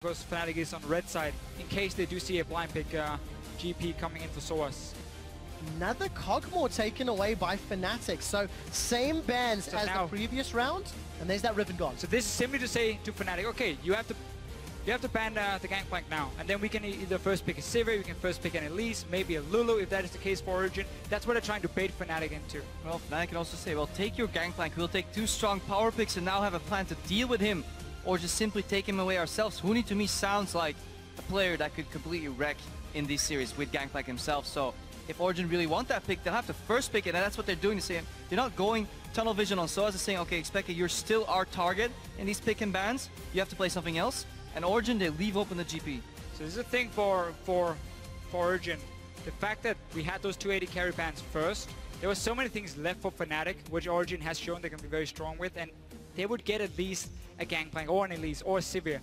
Because Fnatic is on the red side, in case they do see a blind pick GP coming in for SOAS. Another Cogmore taken away by Fnatic. So same bans as the previous round, and there's that ribbon gone. So this is simply to say to Fnatic, okay, you have to ban the Gangplank now, and then we can either first pick a SIEU, we can first pick an Elise, maybe a Lulu if that is the case for Origin. That's what they're trying to bait Fnatic into. Well, Fnatic can also say, well, take your Gangplank, we'll take 2 strong power picks and now have a plan to deal with him, or just simply take him away ourselves. Huni to me sounds like a player that could completely wreck in this series with Gangplank himself. So if Origin really want that pick, they'll have to first pick it, and that's what they're doing. They're saying, you're not going tunnel vision on SOAS, they're saying, okay, Expected, you're still our target in these pick and bans, you have to play something else. And Origin, they leave open the GP. So this is a thing for Origin. The fact that we had those 280 carry bans first, there were so many things left for Fnatic, which Origin has shown they can be very strong with, and they would get at least a Gangplank or an Elise or a SIEU.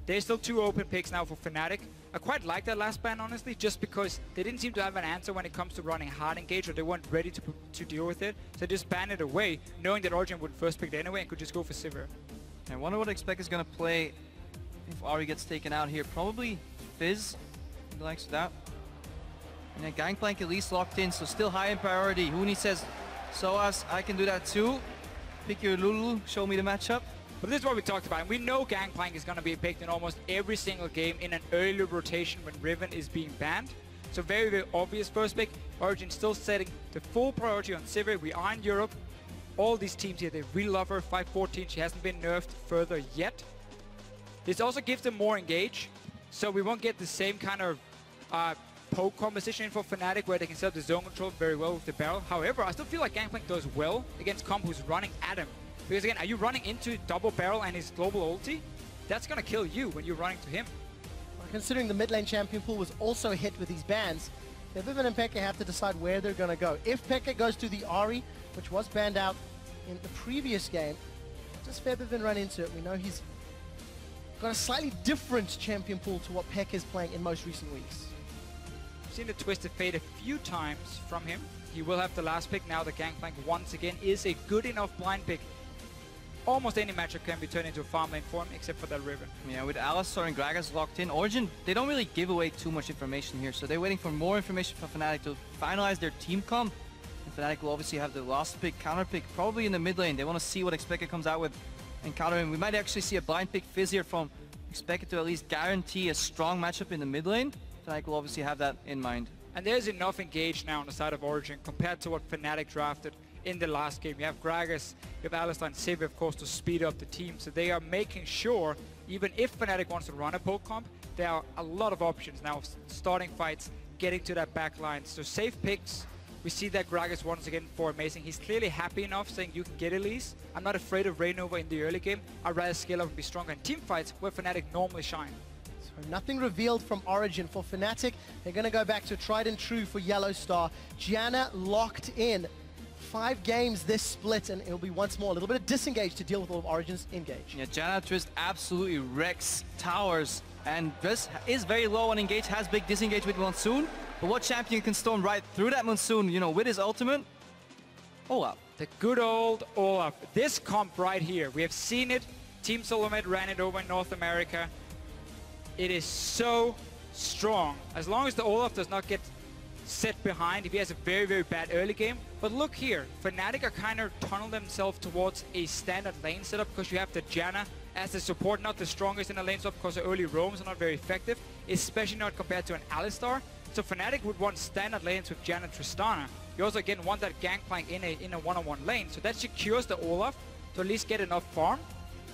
There's still 2 open picks now for Fnatic. I quite like that last ban, honestly, just because they didn't seem to have an answer when it comes to running hard engage, or they weren't ready to deal with it. So they just banned it away, knowing that Origin would first pick it anyway and could just go for SIEU. I wonder what Expect is going to play if Ahri gets taken out here. Probably Fizz, he likes that. And then Gangplank at least locked in, so still high in priority. Huni says, SOAS, I can do that too. Pick your Lulu, show me the matchup. But this is what we talked about, and we know Gangplank is going to be picked in almost every single game in an early rotation when Riven is being banned. So very, very obvious first pick. Origin still setting the full priority on SIEU. We are in Europe. All these teams here, they really love her. 514, she hasn't been nerfed further yet. This also gives them more engage, so we won't get the same kind of poke composition for Fnatic where they can set up the zone control very well with the barrel. However, I still feel like Gangplank does well against comp who's running at him. Because again, are you running into double barrel and his global ulti? That's gonna kill you when you're running to him. Well, considering the mid lane champion pool was also hit with these bans, Vivian and Pekka have to decide where they're gonna go. If Pekka goes to the Ahri, which was banned out in the previous game, does Vivian run into it? We know he's got a slightly different champion pool to what Pekka is playing in most recent weeks. I've seen the Twisted Fate a few times from him. He will have the last pick now. The Gangplank once again is a good enough blind pick. Almost any matchup can be turned into a farm lane for him, except for that Riven. Yeah, with Alistar and Gragas locked in, Origin, they don't really give away too much information here, so they're waiting for more information from Fnatic to finalize their team comp. And Fnatic will obviously have the last pick, counter pick, probably in the mid lane. They want to see what Expected comes out with and counter him. We might actually see a blind pick Fizz here from Expected to at least guarantee a strong matchup in the mid lane. Fnatic will obviously have that in mind. And there's enough engage now on the side of Origin compared to what Fnatic drafted in the last game. You have Gragas, you have Alistar and SIEU, of course, to speed up the team. So they are making sure, even if Fnatic wants to run a poke comp, there are a lot of options now of starting fights, getting to that back line. So safe picks. We see that Gragas once again for amazing. He's clearly happy enough saying you can get Elise. I'm not afraid of Rainova in the early game. I'd rather scale up and be stronger in team fights where Fnatic normally shine. So nothing revealed from Origin for Fnatic. They're going to go back to tried and true for Yellow Star. Janna locked in. 5 games this split, and it'll be once more a little bit of disengage to deal with all of Origin's engage. Yeah, Janna Twist absolutely wrecks towers, and Twist is very low on engage, has big disengage with Monsoon, but what champion can storm right through that Monsoon, you know, with his ultimate? Olaf. The good old Olaf. This comp right here, we have seen it. Team Solomed ran it over in North America. It is so strong. As long as the Olaf does not get set behind, if he has a very, very bad early game. But look here, Fnatic are kind of tunneling themselves towards a standard lane setup because you have the Janna as the support, not the strongest in the lane setup because the early roams are not very effective, especially not compared to an Alistar. So Fnatic would want standard lanes with Janna and Tristana. You also again want that Gangplank in a one-on-one lane, so that secures the Olaf to at least get enough farm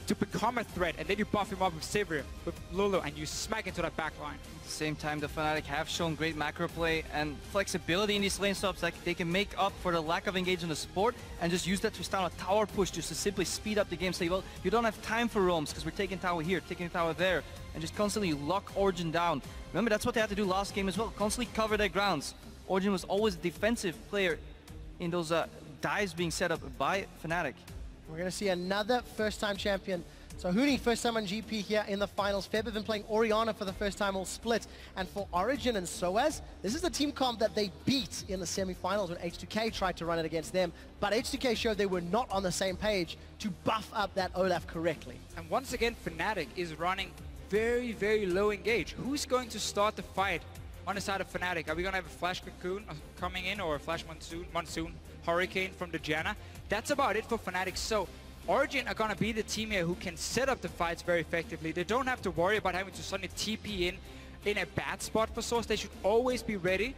to become a threat, and then you buff him up with SIEU, with Lulu, and you smack into that back line. At the same time, the Fnatic have shown great macro play and flexibility in these lane stops. Like they can make up for the lack of engagement in the support and just use that Tristana tower push just to simply speed up the game. Say, well, you don't have time for roams because we're taking tower here, taking tower there, and just constantly lock Origin down. Remember, that's what they had to do last game as well, constantly cover their grounds. Origin was always a defensive player in those dives being set up by Fnatic. We're going to see another first-time champion. So Huni, first time on GP here in the finals. Feb have been playing Orianna for the first time all split. And for Origin and SOAS, this is the team comp that they beat in the semi-finals when H2K tried to run it against them. But H2K showed they were not on the same page to buff up that Olaf correctly. And once again, Fnatic is running very, very low engage. Who's going to start the fight on the side of Fnatic? Are we going to have a Flash Cocoon coming in or a Flash Monsoon Hurricane from the Janna? That's about it for Fnatic. So Origin are going to be the team here who can set up the fights very effectively. They don't have to worry about having to suddenly TP in a bad spot for Source. They should always be ready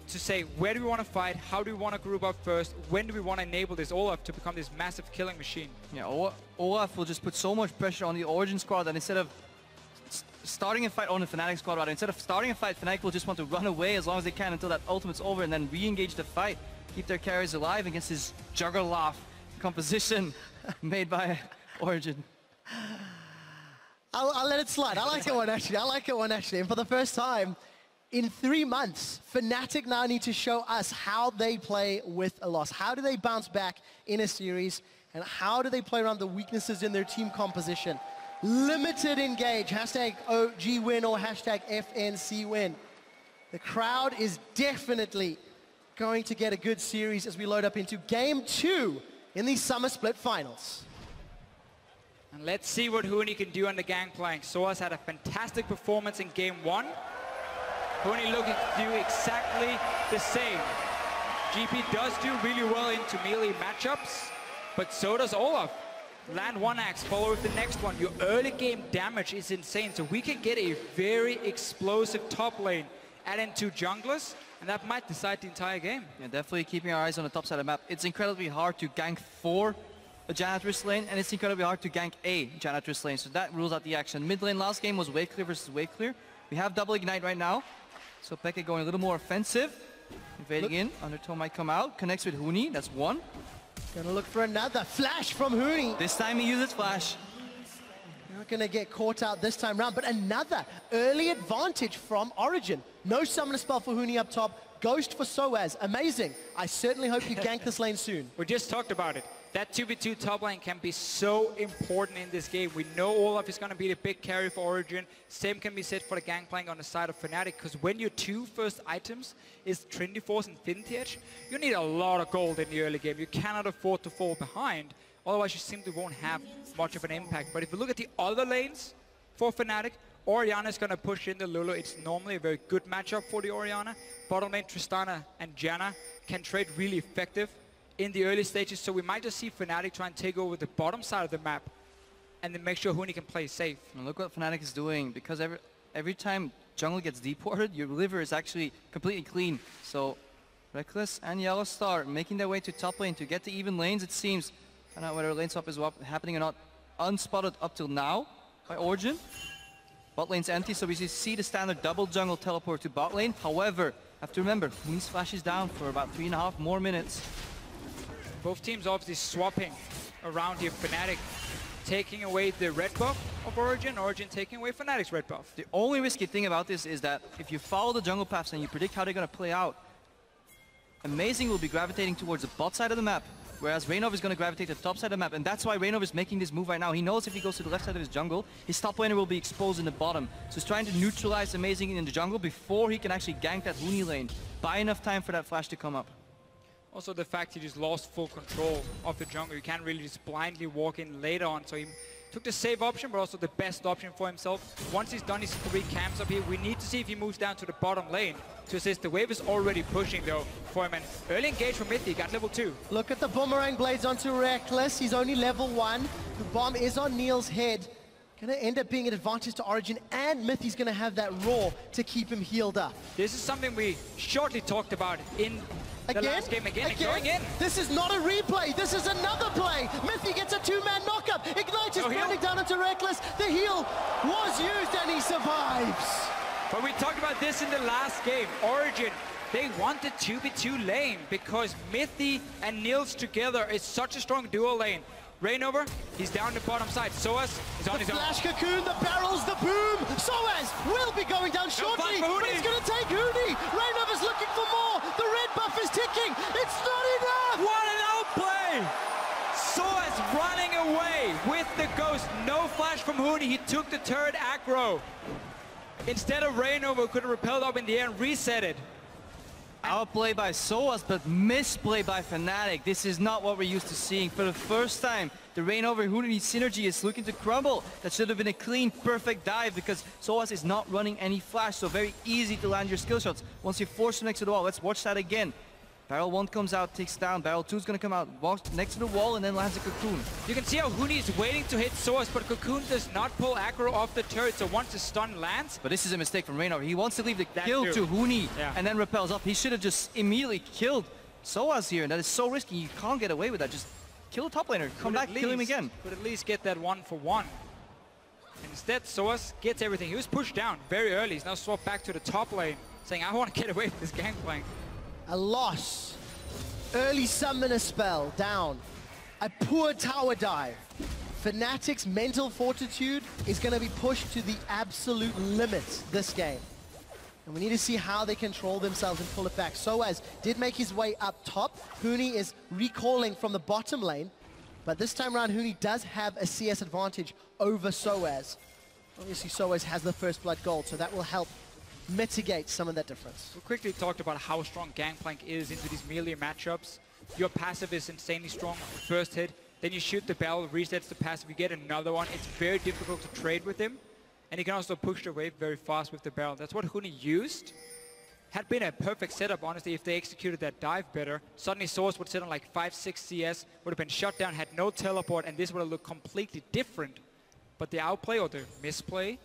to say, where do we want to fight? How do we want to group up first? When do we want to enable this Olaf to become this massive killing machine? Yeah, Olaf will just put so much pressure on the Origin squad that instead of starting a fight on the Fnatic squad, rather, instead of starting a fight, Fnatic will just want to run away as long as they can until that ultimate's over and then re-engage the fight. Keep their carries alive against this Juggerloff composition made by Origin. I'll let it slide. I like it one actually. And for the first time in 3 months, Fnatic now need to show us how they play with a loss. How do they bounce back in a series? And how do they play around the weaknesses in their team composition? Limited engage, hashtag OG win or hashtag FNC win. The crowd is definitely going to get a good series as we load up into Game 2 in the Summer Split Finals. And let's see what Huni can do on the gangplank. Soaz had a fantastic performance in Game 1. Huni looking to do exactly the same. GP does do really well into melee matchups, but so does Olaf. Land one axe, follow with the next one. Your early game damage is insane, so we can get a very explosive top lane. Add in 2 junglers, and that might decide the entire game. Yeah, definitely keeping our eyes on the top side of the map. It's incredibly hard to gank for a Janitress lane, and it's incredibly hard to gank a Janitress lane, so that rules out the action. Mid lane last game was wave clear versus wave clear. We have double ignite right now, so Pekka going a little more offensive. Invading in, Undertow might come out, connects with Huni, that's 1. Gonna look for another flash from Huni. This time he uses flash. Not gonna get caught out this time round, but another early advantage from Origin. No summoner spell for Huni up top, Ghost for Soaz, amazing. I certainly hope you gank this lane soon. We just talked about it. That 2v2 top lane can be so important in this game. We know Olaf is going to be the big carry for Origin. Same can be said for the gangplank on the side of Fnatic, because when your 2 first items is Trinity Force and Infinity Edge, you need a lot of gold in the early game. You cannot afford to fall behind, otherwise you simply won't have much of an impact. But if you look at the other lanes for Fnatic, Orianna is going to push in the Lulu. It's normally a very good matchup for the Orianna. Bottom lane, Tristana and Janna can trade really effective in the early stages, so we might just see Fnatic try and take over the bottom side of the map and then make sure Huni can play safe. And look what Fnatic is doing, because every time jungle gets deported, your liver is actually completely clean. So Reckless and Yellow Star making their way to top lane to get to even lanes, it seems. I don't know whether lane swap is happening or not. Unspotted up till now by Origin. Bot lane's empty, so we see the standard double jungle teleport to bot lane. However, have to remember, Huni's flash is down for about 3.5 more minutes. Both teams obviously swapping around here. Fnatic taking away the red buff of Origin, Origin taking away Fnatic's red buff. The only risky thing about this is that if you follow the jungle paths and you predict how they're going to play out, Amazing will be gravitating towards the bot side of the map, whereas Raynov is going to gravitate to the top side of the map, and that's why Raynov is making this move right now. He knows if he goes to the left side of his jungle, his top laner will be exposed in the bottom. So he's trying to neutralize Amazing in the jungle before he can actually gank that Huni lane. Buy enough time for that flash to come up. Also the fact he just lost full control of the jungle. You can't really just blindly walk in later on. So he took the safe option, but also the best option for himself. Once he's done his 3 camps up here, we need to see if he moves down to the bottom lane to assist. The wave is already pushing though for him. And early engage from Mithy, got level 2. Look at the boomerang blades onto Reckless. He's only level 1. The bomb is on Neil's head. Gonna end up being an advantage to Origin, and Mithy's gonna have that roar to keep him healed up. This is something we shortly talked about in the last game again. Going in. This is not a replay. This is another play. Mithy gets a 2-man knockup. Ignite is burning down into Reckless. The heal was used and he survives. But we talked about this in the last game. Origin, they want the 2v2 lane because Mithy and Nils together is such a strong duo lane. Rainover, he's down the bottom side. Soaz is on his own. Flash cocoon, the barrels, the boom. Soaz will be going down shortly, but he's going to take Huni. Rainover's looking for more. The red buff is ticking. It's not enough. What an outplay! Soaz running away with the ghost. No flash from Huni. He took the turret aggro. Instead of Rainover, who could have repelled up in the air and reset it. Outplay by SOAS, but misplay by Fnatic. This is not what we're used to seeing. For the first time, the Reign over Hooney synergy is looking to crumble. That should have been a clean, perfect dive because SOAS is not running any flash, so very easy to land your skill shots. Once you're forced next to the wall, let's watch that again. Barrel 1 comes out, takes down. Barrel 2 is going to come out, walks next to the wall, and then lands a Cocoon. You can see how Hooney is waiting to hit SOAS, but Cocoon does not pull aggro off the turret, so once the stun lands... But this is a mistake from Reignover. He wants to leave the kill to Hooney and then repels up. He should have just immediately killed SOAS here, and that is so risky. You can't get away with that. Just kill the top laner, come back, kill him again. Could at least get that 1-for-1. Instead, SOAS gets everything. He was pushed down very early. He's now swapped back to the top lane, saying, I want to get away from this gangplank. A loss. Early summoner spell down. A poor tower dive. Fnatic's mental fortitude is going to be pushed to the absolute limit this game. And we need to see how they control themselves and pull it back. SOAS did make his way up top. Hooney is recalling from the bottom lane. But this time around, Hooney does have a CS advantage over SOAS. Obviously, SOAS has the first blood gold, so that will help mitigate some of that difference. We quickly talked about how strong Gangplank is into these melee matchups. Your passive is insanely strong first hit, then you shoot the barrel, resets the passive, you get another one. It's very difficult to trade with him. And he can also push the wave very fast with the barrel. That's what Hooney used. Had been a perfect setup, honestly, if they executed that dive better. Suddenly SOAS would sit on like 5-6 CS, would have been shut down, had no teleport, and this would have looked completely different. But the outplay or the misplay,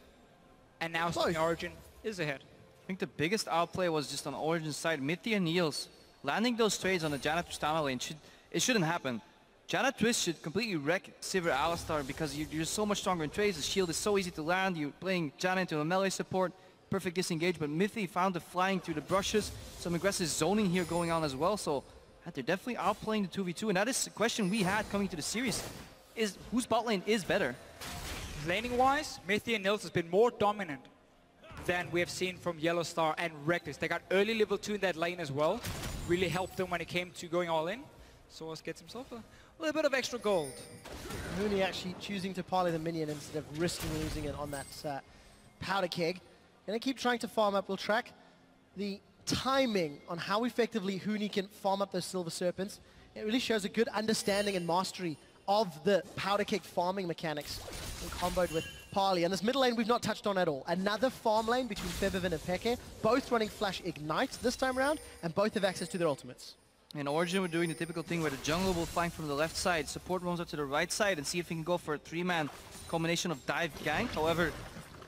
and now Sony Origin is ahead. I think the biggest outplay was just on Origin's side. Mithy and Niels landing those trades on the Janna Tristana lane. It shouldn't happen. Janna Twist should completely wreck Sivir Alistar because you're so much stronger in trades. The shield is so easy to land. You're playing Janna into a melee support. Perfect disengage, but Mithy found the flying through the brushes. Some aggressive zoning here going on as well. So they're definitely outplaying the 2v2. And that is the question we had coming to the series. Is whose bot lane is better? Laning-wise, Mithy and Niels has been more dominant than we have seen from Yellow Star and Reckless. They got early level 2 in that lane as well. Really helped them when it came to going all in. SOAS gets himself a little bit of extra gold. Hooney actually choosing to parley the minion instead of risking losing it on that powder keg. Gonna keep trying to farm up. We'll track the timing on how effectively Hooney can farm up those Silver Serpents. It really shows a good understanding and mastery of the powder keg farming mechanics and comboed with Parley. And this middle lane we've not touched on at all. Another farm lane between Febiven and Peke, both running Flash Ignite this time around, and both have access to their ultimates. In Origin, we're doing the typical thing where the jungler will flank from the left side, support roams up to the right side, and see if he can go for a 3-man combination of dive gank. However,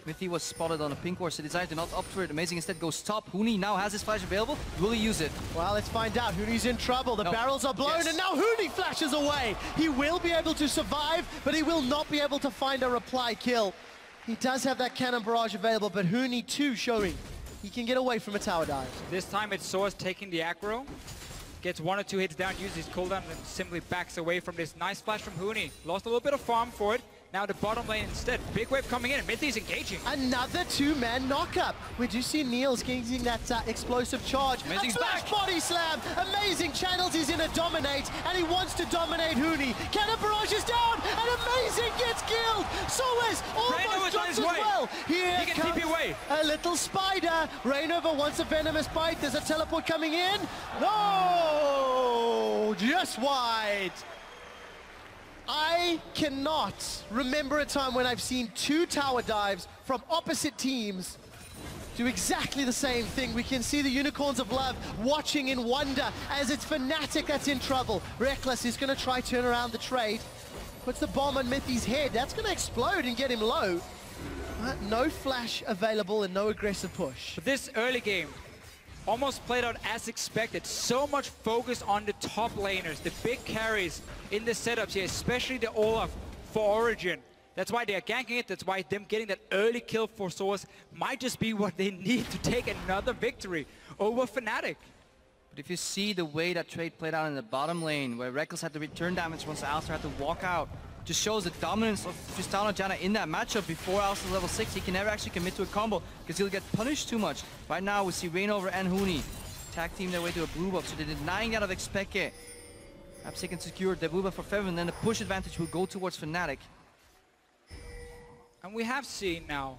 Mithy was spotted on a pink ward, so decided to not opt for it. Amazing instead goes top. Hooney now has his flash available. Will he use it? Well, let's find out. Hooney's in trouble. The barrels are blown, and now Hooney flashes away. He will be able to survive, but he will not be able to find a reply kill. He does have that cannon barrage available, but Hooney too showing he can get away from a tower dive. This time it's SOAS taking the aggro. Gets 1 or 2 hits down, uses his cooldown, and simply backs away from this nice flash from Hooney. Lost a little bit of farm for it. Now the bottom lane instead. Big wave coming in, and Mithy's engaging. Another 2-man knockup. We do see Niels getting that explosive charge. Amazing flash body slam. Amazing channels. He's in a dominate, and he wants to dominate Hooney. Cannon barrage is down, and Amazing gets killed. SOAS almost drops as well. Here he can TP away. A little spider. Reignover wants a venomous bite. There's a teleport coming in. No, just wide. I cannot remember a time when I've seen 2 tower dives from opposite teams do exactly the same thing. We can see the Unicorns of Love watching in wonder as it's Fnatic that's in trouble. Reckless is going to try turn around the trade. Puts the bomb on Mithy's head. That's going to explode and get him low. But no flash available and no aggressive push. But this early game almost played out as expected. So much focus on the top laners, the big carries in the setups here, especially the Olaf for Origin. That's why they are ganking it. That's why them getting that early kill for SOAS might just be what they need to take another victory over Fnatic. But if you see the way that trade played out in the bottom lane, where Reckless had to return damage once Alistar had to walk out, just shows the dominance of Tristana Janna in that matchup. Before Alistar level 6, he can never actually commit to a combo because he'll get punished too much. Right now we see Reignover and Hooney tag team their way to a blue buff, so they're denying that of Xpeke. Perhaps they can secure the blue buff for Febiven, and then the push advantage will go towards Fnatic. And we have seen now,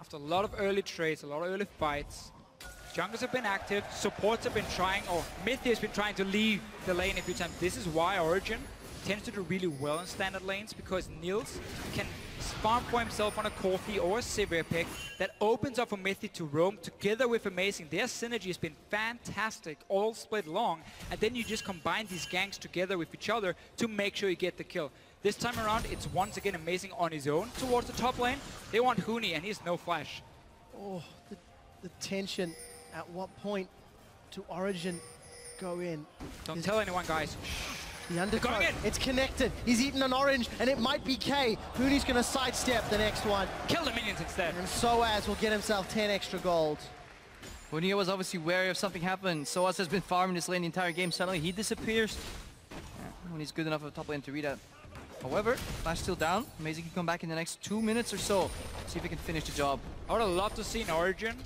after a lot of early trades, a lot of early fights, Junglers have been active, supports have been trying, or Mythy has been trying to leave the lane a few times. This is why Origin tends to do really well in standard lanes, because Niels can farm for himself on a Coffee or a Sivir pick that opens up for Mythy to roam together with Amazing. Their synergy has been fantastic all split long, and then you just combine these ganks together with each other to make sure you get the kill. This time around, it's once again Amazing on his own towards the top lane. They want Huni, and he has no flash. Oh, the tension. At what point do Origin go in? Don't tell anyone, guys. The undercut, it's connected. He's eaten an orange, and it might be K. Huni's going to sidestep the next one. Kill the minions instead. And Soaz will get himself 10 extra gold. Huni was obviously wary of something happened. Soaz has been farming this lane the entire game. Suddenly he disappears. When he's good enough at the top lane to read that. However, Flash still down. Amazing can come back in the next 2 minutes or so. See if he can finish the job. I would have loved to see an Origin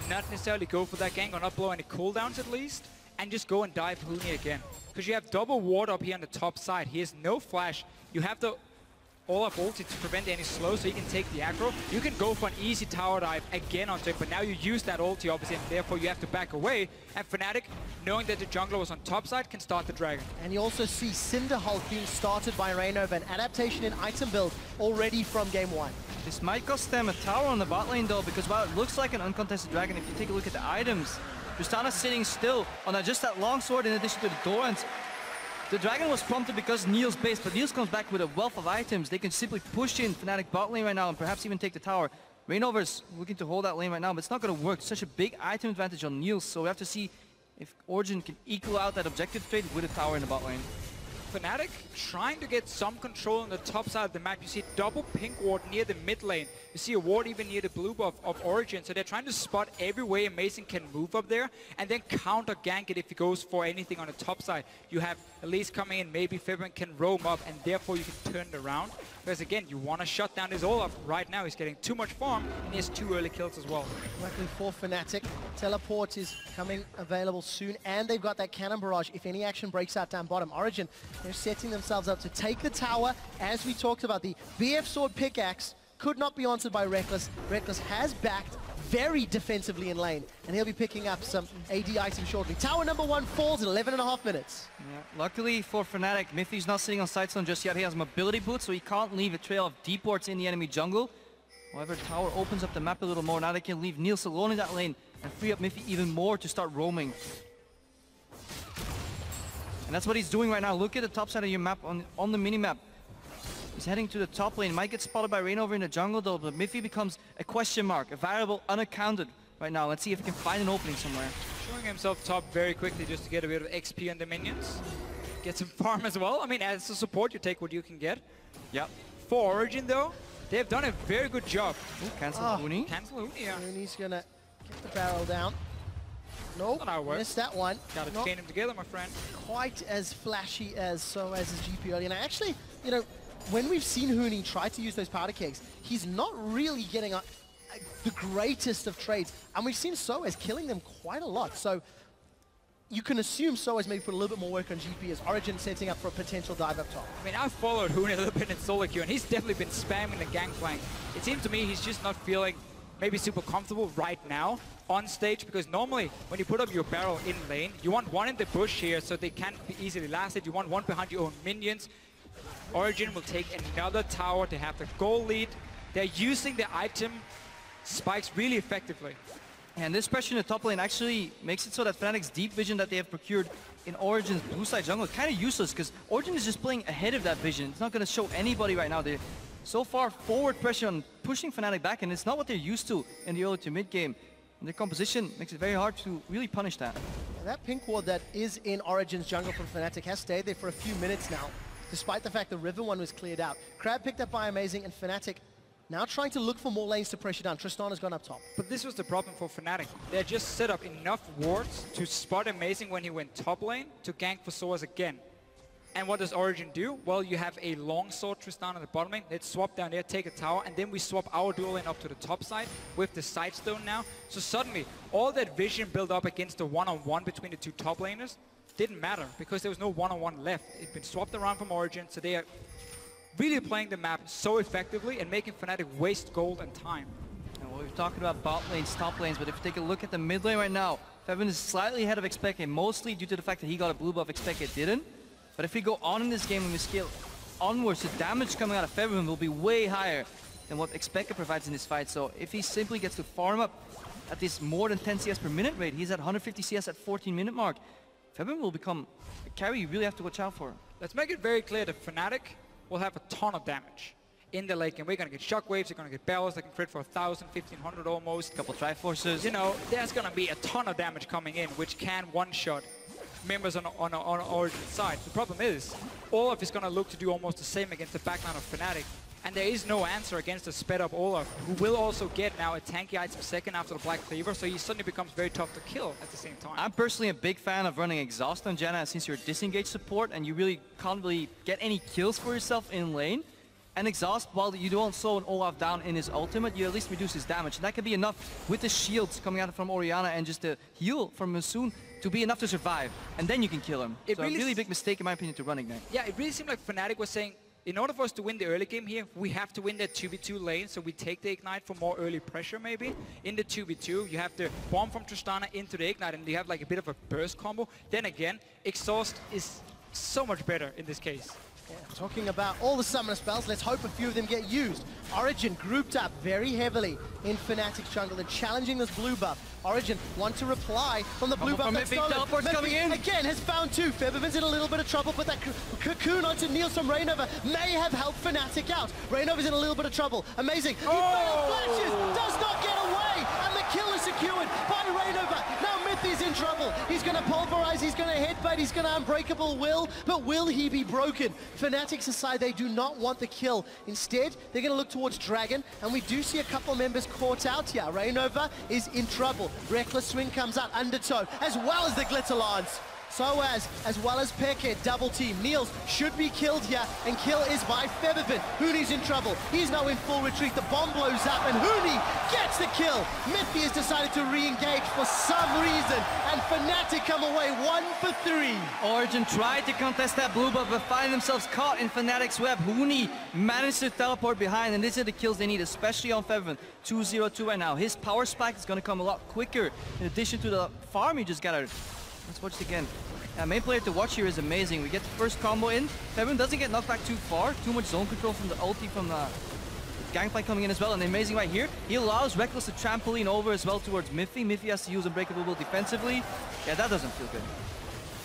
not necessarily go for that gank or not blow any cooldowns at least, and just go and dive Huni again. Because you have double ward up here on the top side. He has no flash. You have the Olaf ulti to prevent any slow, so he can take the aggro. You can go for an easy tower dive again onto it, but now you use that ulti obviously, and therefore you have to back away. And Fnatic, knowing that the jungler was on top side, can start the dragon. And you also see Cinderhulk being started by Reynova, an adaptation in item build already from game 1. This might cost them a tower on the bot lane though, because while it looks like an uncontested dragon, if you take a look at the items, Tristana's sitting still on just that long sword in addition to the Dorans. The dragon was prompted because Niels base, but Niels comes back with a wealth of items. They can simply push in Fnatic bot lane right now and perhaps even take the tower. Reignover's looking to hold that lane right now, but it's not going to work. Such a big item advantage on Niels, so we have to see if Origin can equal out that objective trade with a tower in the bot lane. Fnatic trying to get some control on the top side of the map. You see double pink ward near the mid lane. You see a ward even near the blue buff of Origin. So they're trying to spot every way Amazing can move up there and then counter gank it if he goes for anything on the top side. You have Elise coming in, maybe Fibrin can roam up, and therefore you can turn it around. Because again, you want to shut down his Olaf. Right now he's getting too much farm and he has 2 early kills as well. Luckily for Fnatic, teleport is coming available soon, and they've got that cannon barrage if any action breaks out down bottom. Origin, they're setting themselves up to take the tower. As we talked about, the BF sword pickaxe could not be answered by Reckless. Reckless has backed very defensively in lane, and he'll be picking up some AD items shortly. Tower number 1 falls in 11.5 minutes. Yeah, luckily for Fnatic, Mythy's not sitting on Sightstone just yet. He has mobility boots, so he can't leave a trail of deep wards in the enemy jungle. However, tower opens up the map a little more. Now they can leave Niels alone in that lane and free up Mythy even more to start roaming. And that's what he's doing right now. Look at the top side of your map on the mini-map. He's heading to the top lane. Might get spotted by Reignover in the jungle though, but Mythy becomes a question mark, a variable unaccounted right now. Let's see if he can find an opening somewhere. Showing himself top very quickly just to get a bit of XP on the minions. Get some farm as well. I mean, as a support, you take what you can get. Yep. For Origin though, they've done a very good job. Ooh, cancel Huni. Cancel Huni, yeah. Huni's gonna get the barrel down. Nope, missed that one. Gotta chain them together, my friend. Quite as flashy as Soaz's GP earlier. And actually, you know, when we've seen Huni try to use those powder kegs, he's not really getting the greatest of trades. And we've seen Soaz killing them quite a lot. So you can assume Soaz maybe put a little bit more work on GP as Origin setting up for a potential dive up top. I mean, I've followed Huni a little bit in solo queue, and he's definitely been spamming the gangplank. It seems to me he's just not feeling maybe super comfortable right now on stage, because normally when you put up your barrel in lane, you want one in the bush here so they can't be easily lasted. You want one behind your own minions. Origin will take another tower to have the goal lead. They're using the item spikes really effectively. And this pressure in the top lane actually makes it so that Fnatic's deep vision that they have procured in Origin's blue side jungle is kind of useless, because Origin is just playing ahead of that vision. It's not going to show anybody right now. They're so far forward pressure on pushing Fnatic back, and it's not what they're used to in the early to mid game. And their composition makes it very hard to really punish that. And that pink ward that is in Origin's jungle from Fnatic has stayed there for a few minutes now, despite the fact the river one was cleared out. Crab picked up by Amazing, and Fnatic now trying to look for more lanes to pressure down. Tristan has gone up top. But this was the problem for Fnatic. They just set up enough wards to spot Amazing when he went top lane to gank for Soaz again. And what does Origin do? Well, you have a longsword Tristan on the bottom lane. Let's swap down there, take a tower, and then we swap our dual lane up to the top side with the Sightstone now. So suddenly, all that vision built up against the one-on-one between the two top laners didn't matter, because there was no one-on-one left. It's been swapped around from Origin, so they are really playing the map so effectively and making Fnatic waste gold and time. And we're talking about bot lanes, top lanes, but if you take a look at the mid lane right now, Fevin is slightly ahead of Expected, mostly due to the fact that he got a blue buff, Expected didn't. But if we go on in this game and we scale onwards, the damage coming out of Fevin will be way higher than what Expected provides in this fight. So if he simply gets to farm up at this more than 10 CS per minute rate, he's at 150 CS at 14-minute mark. Fevin will become a carry you really have to watch out for. Let's make it very clear that Fnatic will have a ton of damage in the late game. We're going to get shockwaves, they're going to get bells, they can crit for 1,000, 1,500 almost. Couple Triforces. You know, there's going to be a ton of damage coming in, which can one-shot members on Origin side. The problem is, Olaf is going to look to do almost the same against the backline of Fnatic. And there is no answer against a sped-up Olaf, who will also get now a tanky item second after the Black Cleaver, so he suddenly becomes very tough to kill at the same time. I'm personally a big fan of running Exhaust on Janna, since you're disengaged support and you really can't really get any kills for yourself in lane. And Exhaust, while you don't slow an Olaf down in his ultimate, you at least reduce his damage. And that can be enough with the shields coming out from Orianna and just the heal from Masoon to be enough to survive. And then you can kill him. So a really big mistake, in my opinion, to run Ignite. Yeah, it really seemed like Fnatic was saying, in order for us to win the early game here, we have to win that 2v2 lane, so we take the Ignite for more early pressure maybe. In the 2v2, you have the bomb from Tristana into the Ignite, and you have like a bit of a burst combo. Then again, Exhaust is so much better in this case. Yeah, talking about all the summoner spells, let's hope a few of them get used. Origin grouped up very heavily in Fnatic's jungle and challenging this blue buff. Origin want to reply from the blue buff that's stolen. Teleport's coming in. Again has found two. Featherman's in a little bit of trouble, but that cocoon onto Niels from Rainover may have helped Fnatic out. Rainover's in a little bit of trouble. Amazing. He failed flashes, does not get away, and the kill is secured by Rainover. Now Mythi's in trouble. He's going to pulverize, he's going to headbutt, he's going to unbreakable will, but will he be broken? Fnatic's aside, they do not want the kill. Instead, they're going to look towards Dragon, and we do see a couple members caught out here. Rainover is in trouble. Reckless Swing comes out, Undertow, as well as the Glitter Lance. SOAS, as well as Peke, double team. Niels should be killed here, and kill is by Featherman. Hooney's in trouble. He's now in full retreat. The bomb blows up, and Hooney gets the kill. Mithy has decided to re-engage for some reason, and Fnatic come away 1 for 3. Origin tried to contest that blue buff, but find themselves caught in Fnatic's web. Hooney managed to teleport behind, and these are the kills they need, especially on Featherman. 2-0-2 right now. His power spike is going to come a lot quicker, in addition to the farm he just got out. Let's watch it again. Main player to watch here is amazing. We get the first combo in. Featherman doesn't get knocked back too far. Too much zone control from the ulti from the Gangplank coming in as well. And amazing right here. He allows Reckless to trampoline over as well towards Miffy. Miffy has to use Unbreakable Will defensively. Yeah, that doesn't feel good.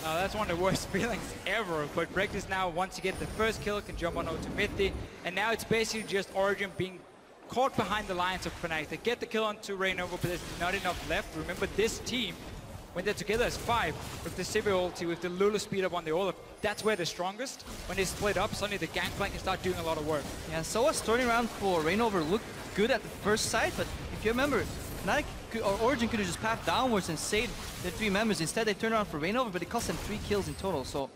That's one of the worst feelings ever. But Reckless now, once you get the first kill, can jump on over to Miffy. And now it's basically just Origin being caught behind the lines of Fnatic. They get the kill onto Rainover, but there's not enough left. Remember, this team, when they're together as 5, with the Sivir ulti, with the Lulu speed up on the Olaf, that's where they're strongest. When they split up, suddenly the Gangplank can start doing a lot of work. Yeah, SOA's turning around for Rainover looked good at the first sight, but if you remember, Fnatic or Origin could have just pathed downwards and saved their 3 members. Instead, they turned around for Rainover, but it cost them 3 kills in total. So,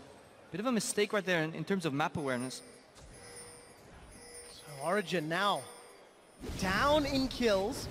bit of a mistake right there in terms of map awareness. So Origin now down in kills.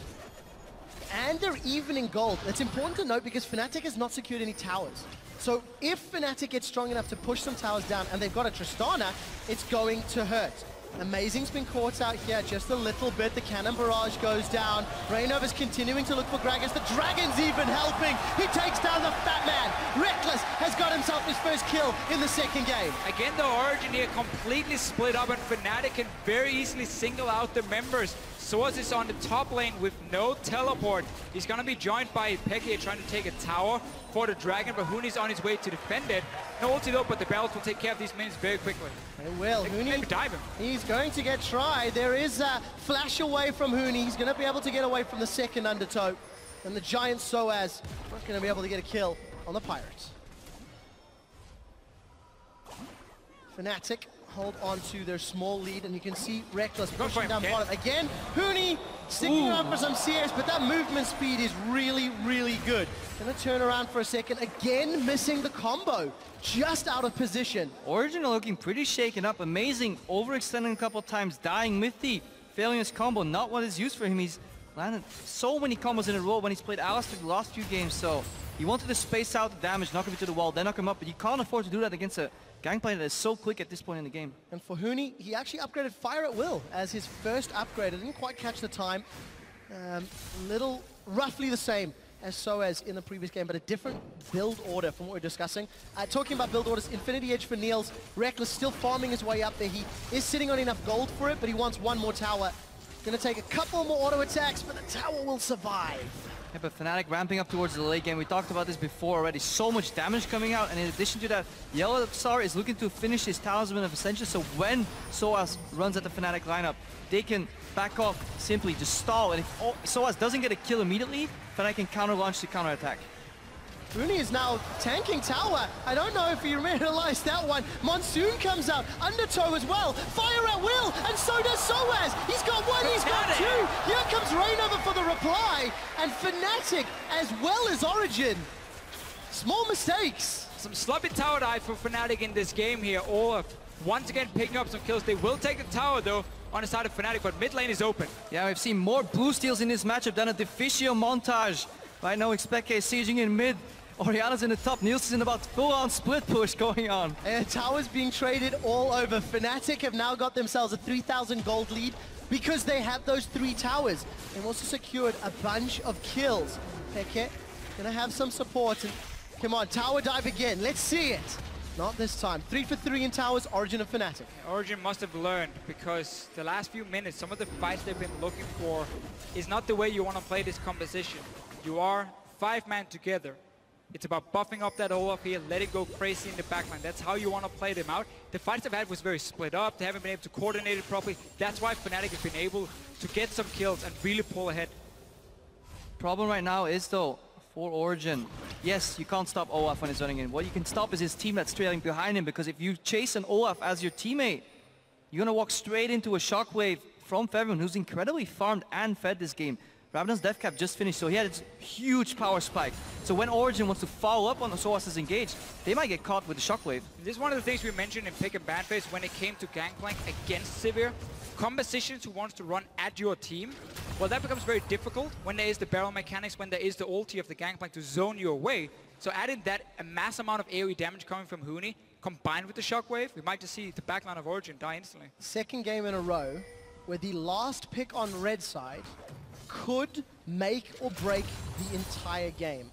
And they're even in gold. That's important to note because Fnatic has not secured any towers. So if Fnatic gets strong enough to push some towers down and they've got a Tristana, it's going to hurt. Amazing's been caught out here just a little bit. The cannon barrage goes down. Rainover's continuing to look for Gragas. The Dragon's even helping. He takes down the Fat Man. Reckless has got himself his first kill in the second game. Again, the Origin here completely split up, and Fnatic can very easily single out the members. SOAS is on the top lane with no teleport. He's going to be joined by Peke trying to take a tower for the Dragon, but Hooney's on his way to defend it. No ulti though, but the Bells will take care of these minions very quickly. They will. Hooney, maybe dive him. He's going to get tried. There is a flash away from Hooney. He's going to be able to get away from the second Undertow. And the giant SOAS not going to be able to get a kill on the Pirates. Fnatic hold on to their small lead, and you can see Reckless pushing down bottom. Again, Hooney sticking around for some CS, but that movement speed is really, really good. Gonna turn around for a second, again missing the combo, just out of position. Origin are looking pretty shaken up. Amazing, overextending a couple times, dying Mythy, failing his combo, not what is used for him. He's landed so many combos in a row when he's played Alistar the last few games, so he wanted to space out the damage, knock him into the wall, then knock him up, but you can't afford to do that against a Gangplank that is so quick at this point in the game. And for Hooney, he actually upgraded Fire at Will as his first upgrade. It didn't quite catch the time. Roughly the same as SOAS in the previous game, but a different build order from what we're discussing. Talking about build orders, Infinity Edge for Niels. Reckless still farming his way up there. He is sitting on enough gold for it, but he wants one more tower. Gonna take a couple more auto attacks, but the tower will survive. Yeah, but Fnatic ramping up towards the late game. We talked about this before already. So much damage coming out, and in addition to that, Yellow Star is looking to finish his Talisman of Ascension, so when SOAS runs at the Fnatic lineup, they can back off, simply just stall, and if SOAS doesn't get a kill immediately, Fnatic can counter-launch to counter-attack. Rooney is now tanking tower. I don't know if you realized that one. Monsoon comes out, Undertow as well. Fire at will, and so does SOAS. He's got one, he's got two. Here comes Rainover for the reply, and Fnatic as well as Origin. Small mistakes. Some sloppy tower dive for Fnatic in this game here. Olaf once again picking up some kills. They will take the tower though on the side of Fnatic, but mid lane is open. Yeah, we've seen more blue steals in this matchup than a Deficio montage. Right now, Expecke is sieging in mid. Oriana's in the top, Niels is in about full-on split push going on. Towers being traded all over. Fnatic have now got themselves a 3,000 gold lead because they have those 3 towers. They've also secured a bunch of kills. Peke gonna have some support, and come on, tower dive again, let's see it. Not this time. 3 for 3 in towers, Origin and Fnatic. Origin must have learned, because the last few minutes, some of the fights they've been looking for is not the way you want to play this composition. You are 5-man together. It's about buffing up that Olaf here, let it go crazy in the backline. That's how you want to play them out. The fights they've had was very split up. They haven't been able to coordinate it properly. That's why Fnatic has been able to get some kills and really pull ahead. Problem right now is, though, for Origin, yes, you can't stop Olaf when he's running in. What you can stop is his team that's trailing behind him, because if you chase an Olaf as your teammate, you're going to walk straight into a shockwave from Feveron, who's incredibly farmed and fed this game. Rabadon's death cap just finished, so he had a huge power spike. So when Origin wants to follow up on the SOAS is engaged, they might get caught with the shockwave. This is one of the things we mentioned in Pick and Ban phase when it came to Gangplank against Sivir. Compositions who wants to run at your team, well, that becomes very difficult when there is the barrel mechanics, when there is the ulti of the Gangplank to zone you away. So adding that a mass amount of AoE damage coming from Huni, combined with the shockwave, we might just see the backline of Origin die instantly. Second game in a row where the last pick on red side could make or break the entire game.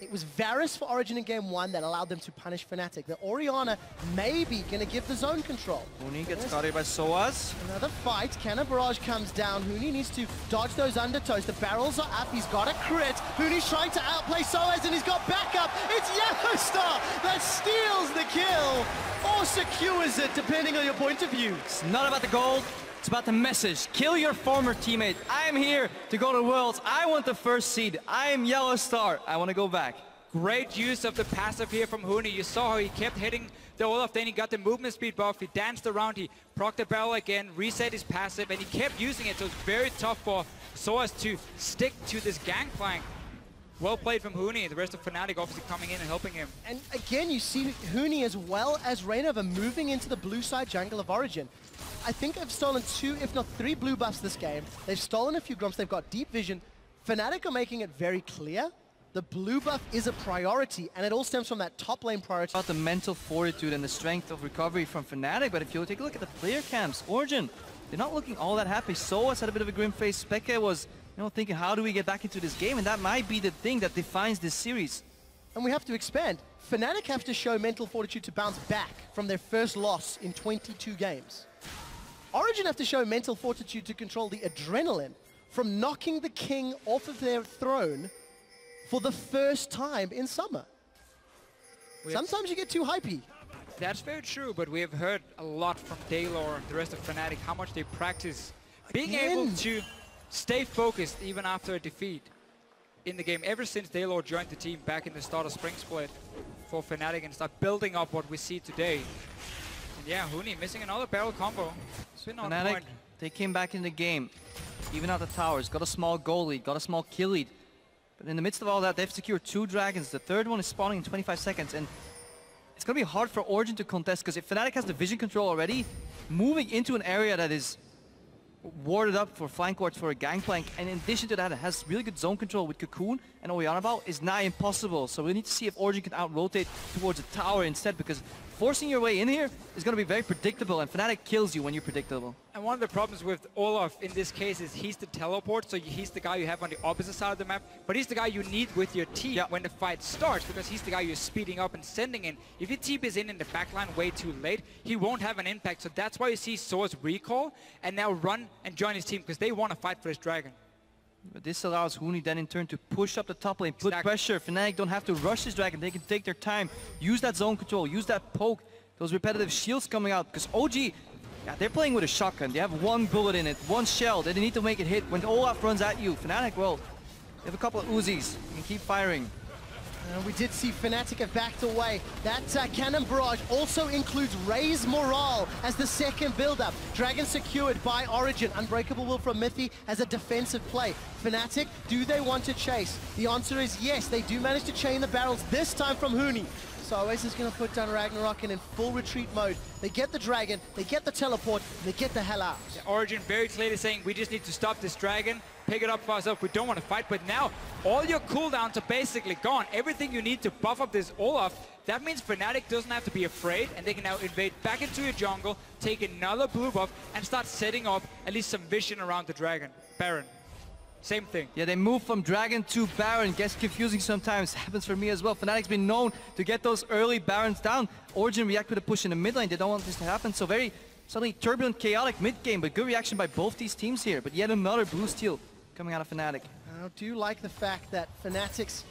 It was Varus for Origin in game 1 that allowed them to punish Fnatic. The Oriana may be going to give the zone control. Huni gets caught by SOAS. Another fight. Cannon Barrage comes down. Huni needs to dodge those undertows. The barrels are up. He's got a crit. Huni's trying to outplay SOAS, and he's got backup. It's Yellow Star that steals the kill or secures it, depending on your point of view. It's not about the gold. It's about the message. Kill your former teammate. I am here to go to Worlds. I want the first seed. I am Yellow Star. I want to go back. Great use of the passive here from Huni. You saw how he kept hitting the Olaf, then he got the movement speed buff, he danced around, he procced the barrel again, reset his passive, and he kept using it, so it's very tough for SOAS to stick to this Gangplank. Well played from Huni, the rest of Fnatic obviously coming in and helping him. And again, you see Huni as well as Rainover moving into the blue side jungle of Origin. I think they've stolen 2, if not 3 blue buffs this game. They've stolen a few grumps, they've got deep vision. Fnatic are making it very clear. The blue buff is a priority, and it all stems from that top lane priority. About the mental fortitude and the strength of recovery from Fnatic, but if you take a look at the player camps, Origin, they're not looking all that happy. SOAS had a bit of a grim face. Speke was, thinking, how do we get back into this game? And that might be the thing that defines this series. And we have to expand. Fnatic have to show mental fortitude to bounce back from their first loss in 22 games. Origin have to show mental fortitude to control the adrenaline from knocking the king off of their throne for the first time in summer. Sometimes you get too hypey. That's very true, but we have heard a lot from Daylor and the rest of Fnatic, how much they practice being able to stay focused even after a defeat in the game. Ever since Daylor joined the team back in the start of Spring Split for Fnatic and start building up what we see today. And yeah, Huni missing another barrel combo. Fnatic, they came back in the game, even out the towers, got a small goal lead, got a small kill lead. But in the midst of all that, they've secured 2 dragons. The third one is spawning in 25 seconds. And it's going to be hard for Origin to contest, because if Fnatic has the vision control already, moving into an area that is warded up for flank wards for a Gangplank, and in addition to that, it has really good zone control with Cocoon and Oriana is nigh impossible. So we need to see if Origin can out-rotate towards a tower instead, because forcing your way in here is going to be very predictable, and Fnatic kills you when you're predictable. And one of the problems with Olaf in this case is he's the teleport, so he's the guy you have on the opposite side of the map, but he's the guy you need with your team when the fight starts, because he's the guy you're speeding up and sending in. If your team is in the backline way too late, he won't have an impact, so that's why you see SIÄU's recall and now run and join his team, because they want to fight for this dragon. But this allows Huni then in turn to push up the top lane, put pressure. Fnatic don't have to rush this dragon, they can take their time, use that zone control, use that poke, those repetitive shields coming out, because OG, yeah, they're playing with a shotgun. They have one bullet in it, one shell. They need to make it hit. When Olaf runs at you, Fnatic, well, they have a couple of Uzis. You can keep firing. We did see Fnatic have backed away. That cannon barrage also includes Raise Morale as the second build-up. Dragon secured by Origin. Unbreakable Will from Mithy as a defensive play. Fnatic, do they want to chase? The answer is yes. They do manage to chain the barrels, this time from Huni. So Oasis is going to put down Ragnarok and in full retreat mode. They get the dragon, they get the teleport, and they get the hell out. Yeah, Origin very clearly saying we just need to stop this dragon, pick it up for ourselves. We don't want to fight, but now all your cooldowns are basically gone. Everything you need to buff up this Olaf, that means Fnatic doesn't have to be afraid, and they can now invade back into your jungle, take another blue buff, and start setting up at least some vision around the dragon. Baron. Same thing. Yeah, they move from Dragon to Baron. Gets confusing sometimes. Happens for me as well. Fnatic's been known to get those early Barons down. Origin react with a push in the mid lane. They don't want this to happen. So very suddenly turbulent, chaotic mid game. But good reaction by both these teams here. But yet another blue steal coming out of Fnatic. I do like the fact that Fnatic's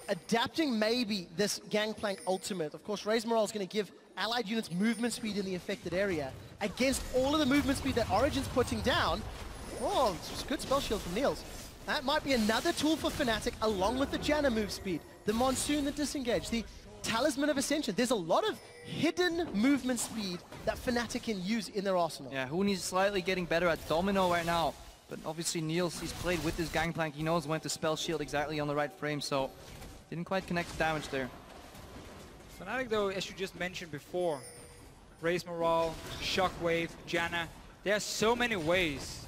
adapting maybe this Gangplank ultimate. Of course, Raise Morale is going to give allied units movement speed in the affected area. Against all of the movement speed that Origin's putting down, oh, it's a good spell shield from Niels. That might be another tool for Fnatic, along with the Janna move speed, the Monsoon, the Disengage, the Talisman of Ascension. There's a lot of hidden movement speed that Fnatic can use in their arsenal. Yeah, Huni's slightly getting better at Domino right now. But obviously Niels, he's played with this Gangplank. He knows when to spell shield exactly on the right frame, so didn't quite connect the damage there. Fnatic, though, as you just mentioned before, Raise Morale, Shockwave, Janna, there are so many ways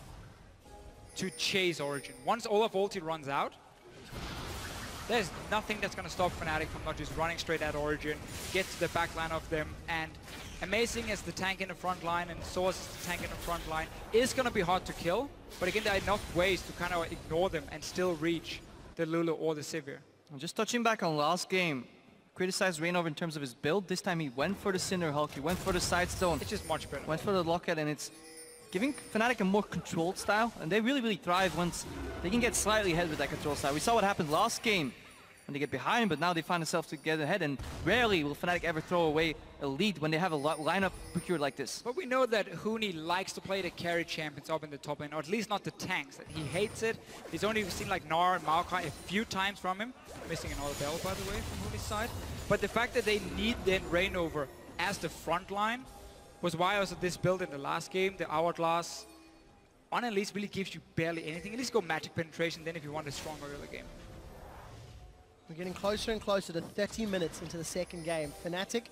to chase Origin. Once Olaf ulti runs out, there's nothing that's going to stop Fnatic from not just running straight at Origin, get to the back line of them, and amazing as the tank in the front line and Source is the tank in the front line, is going to be hard to kill, but again, there are enough ways to kind of ignore them and still reach the Lulu or the Sivir. Just touching back on last game, criticized Reignover in terms of his build. This time he went for the Cinder Hulk, he went for the side stone. It's just much better. Went for the Locket, and it's giving Fnatic a more controlled style, and they really thrive once they can get slightly ahead with that control style. We saw what happened last game when they get behind, but now they find themselves to get ahead, and rarely will Fnatic ever throw away a lead when they have a lineup procured like this. But we know that Huni likes to play the carry champions up in the top lane, or at least not the tanks. He hates it. He's only seen like Gnar and Maokai a few times from him. Missing another bell, by the way, from Huni's side. But the fact that they need then Reignover as the front line was why also this build in the last game, the Hourglass, on at least really gives you barely anything. At least go magic penetration then if you want a stronger early game. We're getting closer and closer to 30 minutes into the second game. Fnatic,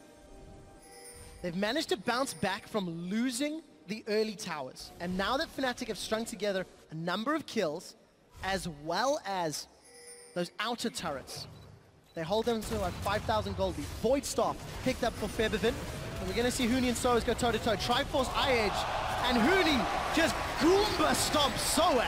they've managed to bounce back from losing the early towers. And now that Fnatic have strung together a number of kills, as well as those outer turrets, they hold them to like 5,000 gold. The Void Staff picked up for Febiven. And we're going to see Huni and SIÄU go toe-to-toe. Triforce Eye Edge, and Huni just Goomba stomps SIÄU.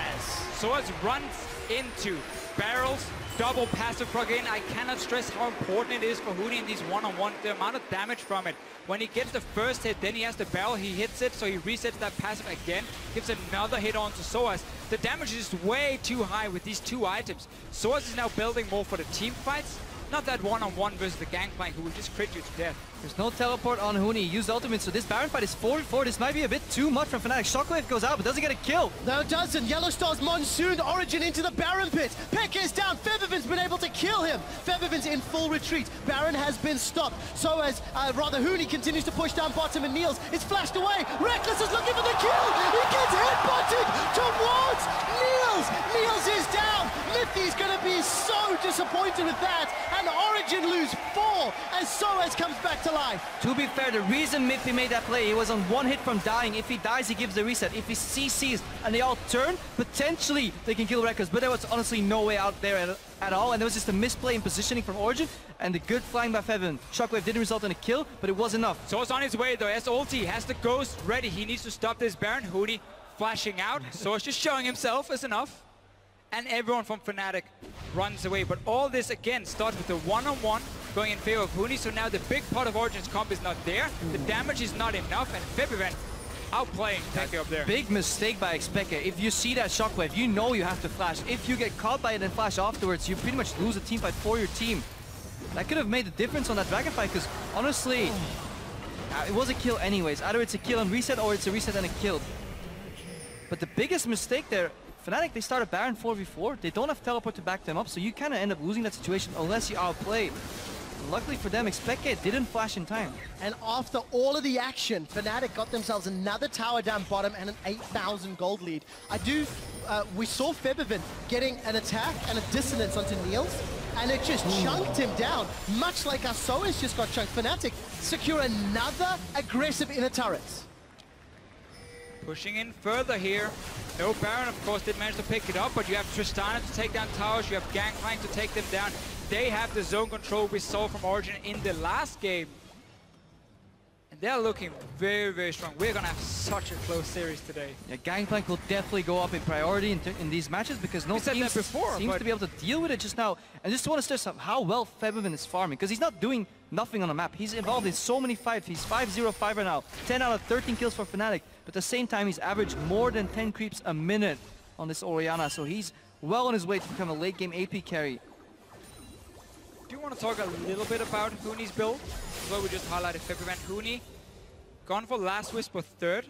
SIÄU runs into barrels, double passive proc in. I cannot stress how important it is for Huni in these one-on-one. The amount of damage from it. When he gets the first hit, then he has the barrel, he hits it, so he resets that passive again, gives another hit onto SIÄU. The damage is just way too high with these two items. SIÄU is now building more for the team fights, not that one-on-one versus the Gangplank who will just crit you to death. There's no teleport on Huni. He used ultimate, so this Baron fight is 4v4. This might be a bit too much from Fnatic. Shockwave goes out, but doesn't get a kill. No, it doesn't. Yellow Star's Monsoon Origin into the Baron pit. Pekka is down. Febiven's been able to kill him. Febiven's in full retreat. Baron has been stopped. So as, Huni continues to push down bottom, and Niels is flashed away. Reckless is looking for the kill. He gets headbutted towards Niels. Niels is down. Mithy's going to be so disappointed with that. And Origin lose 4. kill, and SOAS comes back to life. To be fair, the reason Miffy made that play, he was on one hit from dying. If he dies, he gives the reset. If he CCs and they all turn, potentially they can kill Rekkles, but there was honestly no way out there at all, and there was just a misplay in positioning from Origin, and the good flying by Feven. Shockwave didn't result in a kill, but it was enough. So it's on his way though, as ulti has the Ghost ready. He needs to stop this Baron. Huni flashing out, so it's just showing himself is enough. And everyone from Fnatic runs away. But all this again starts with the one-on-one going in favor of Huni, so now the big part of Origin's comp is not there. The damage is not enough, and Feven outplaying Peke up there. Big mistake by Xpeke. If you see that Shockwave, you know you have to flash. If you get caught by it and flash afterwards, you pretty much lose a team fight for your team. That could have made the difference on that Dragon fight, because honestly, it was a kill anyways. Either it's a kill and reset, or it's a reset and a kill. But the biggest mistake there, Fnatic, they start a Baron 4v4. They don't have teleport to back them up, so you kind of end up losing that situation unless you outplay. Luckily for them, Xpeke didn't flash in time. And after all of the action, Fnatic got themselves another tower down bottom and an 8,000 gold lead. We saw Feven getting an attack and a dissonance onto Niels, and it just chunked him down, much like our SOAS just got chunked. Fnatic secure another aggressive inner turret. Pushing in further here. No Baron, of course, did manage to pick it up, but you have Tristana to take down towers, you have Gangplank to take them down. They have the zone control we saw from Origin in the last game. And they're looking very, very strong. We're going to have such a close series today. Yeah, Gangplank will definitely go up in priority in these matches, because no team seems to be able to deal with it just now. And just want to stress how well Feven is farming, because he's not doing nothing on the map. He's involved in so many fights. He's 5-0-5 right now. 10 out of 13 kills for Fnatic. But at the same time, he's averaged more than 10 creeps a minute on this Orianna. So he's well on his way to become a late game AP carry. Do you want to talk a little bit about Huni's build? Well, we just highlighted Feven. Huni, gone for Last Whisper third.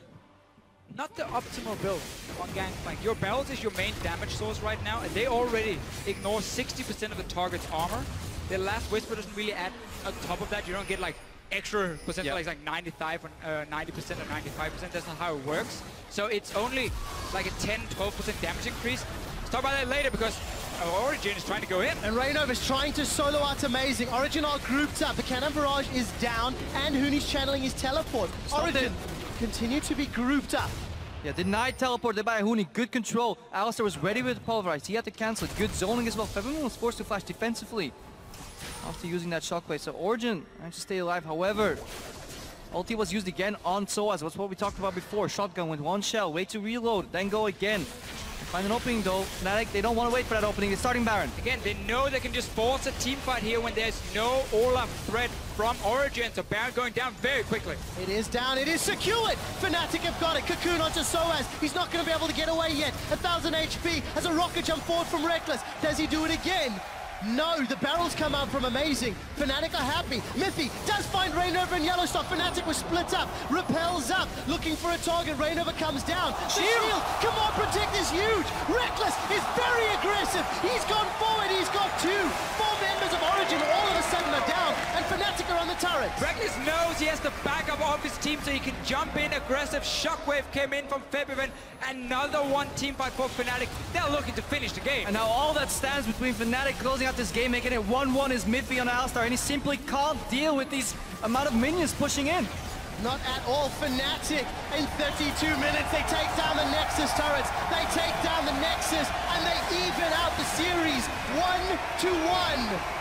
Not the optimal build on Gangplank. Your barrels is your main damage source right now, and they already ignore 60% of the target's armor. Their Last Whisper doesn't really add on top of that. You don't get like extra percent, like 95 or 90% or 95%. That's not how it works. So it's only like a 10-12% damage increase. Let's talk about that later, because Origin is trying to go in. And Raynov is trying to solo out amazing. Origin are grouped up. The Cannon Barrage is down, and Huni's channeling his teleport. Origin continue to be grouped up. Yeah, denied teleport there by Huni. Good control. Alistar was ready with the Pulverize. He had to cancel it. Good zoning as well. Feven was forced to flash defensively after using that shockwave. So Origin managed to stay alive. However, ulti was used again on SOAS. That's what we talked about before. Shotgun with one shell. Wait to reload. Then go again. Find an opening though. Fnatic, they don't want to wait for that opening. They're starting Baron. Again, they know they can just force a team fight here when there's no Olaf threat from Origin. So Baron going down very quickly. It is down. It is secured. Fnatic have got it. Cocoon onto SOAS. He's not going to be able to get away yet. 1,000 HP as a rocket jump forward from Rekkles. Does he do it again? No, the barrels come out from amazing. Fnatic are happy. Miffy does find Raynova and Yellowstock. Fnatic was split up. Repels up, looking for a target. Raynova comes down. The shield, come on, protect is huge. Rekkles is very aggressive. He's gone forward. He's got 4 members of Origin all of a sudden are down, and Fnatic are on the turret. Rekkles knows he has the backup of his team, so he can jump in aggressive. Shockwave came in from Feven. Another one team fight for Fnatic. They're looking to finish the game. And now all that stands between Fnatic closing out this game, making it 1-1 is Miffy on Alistar, and he simply can't deal with these amount of minions pushing in. Not at all. Fnatic in 32 minutes. They take down the Nexus turrets. They take down the Nexus, and they even out the series 1-1.